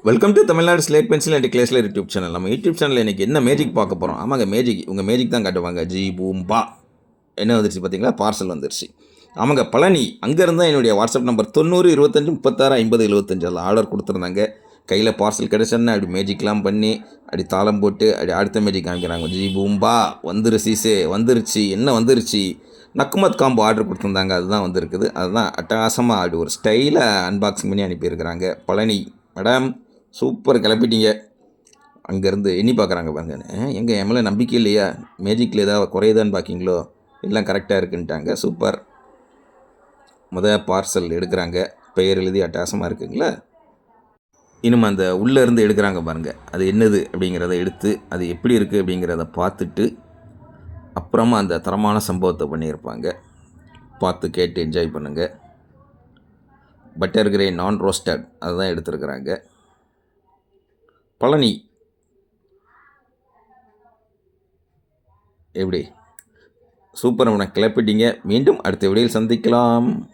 Welcome to Tamil Nadu slate pencil and கிளேஸ்லர் YouTube channel. நம்ம YouTube சேனலில் இன்றைக்கி என்ன மேஜிக் பார்க்க போகிறோம்? ஆமாங்க, மேஜிக். இவங்க மேஜிக் தான் காட்டுவாங்க. ஜி பூம் பா என்ன வந்துருச்சு பார்த்தீங்களா? பார்சல் வந்துருச்சு. ஆமாங்க, பழனி அங்கேருந்து தான் என்னுடைய வாட்ஸ்அப் நம்பர் 90 25 36 50 75 அதில் ஆர்டர் கொடுத்துருந்தாங்க. கையில் பார்சல் கிடச்சோன்னே அப்படி மேஜிக்லாம் பண்ணி அப்படி தாளம் போட்டு அப்படி அடுத்த மேஜிக் காமிக்கிறாங்க. ஜி பூம்பா வந்துரு சீசே வந்துருச்சு. என்ன வந்துருச்சு? நக்குமத் காம்போ ஆர்டர் கொடுத்துருந்தாங்க. அதுதான் வந்திருக்குது. அதுதான் அட்டகாசமாக அப்படி ஒரு ஸ்டைலை அன்பாக்சிங் பண்ணி அனுப்பியிருக்கிறாங்க. பழனி மேடம் சூப்பர், கிளப்பிட்டீங்க. அங்கேருந்து எண்ணி பார்க்குறாங்க பாருங்க. எங்கள் என் மேலே நம்பிக்கை இல்லையா? மேஜிக்கில் ஏதாவது குறையுதான்னு பார்க்கிங்களோ? எல்லாம் கரெக்டாக இருக்குன்ட்டாங்க. சூப்பர். பார்சல் எடுக்கிறாங்க. பெயர் எழுதி அட்டகாசமாக இருக்குங்களா? இன்னும் அந்த உள்ளேருந்து எடுக்கிறாங்க பாருங்கள். அது என்னது அப்படிங்கிறத எடுத்து அது எப்படி இருக்குது அப்படிங்கிறத பார்த்துட்டு அப்புறமா அந்த தரமான சம்பவத்தை பண்ணியிருப்பாங்க. பார்த்து கேட்டு என்ஜாய் பண்ணுங்கள். பட்டர் கிரே நான் ரோஸ்டட் அதுதான் எடுத்துருக்குறாங்க. பழனி எப்படி சூப்பர், உனக்கு கிளப்பிட்டீங்க. மீண்டும் அடுத்த வீடியோவில் சந்திக்கலாம்.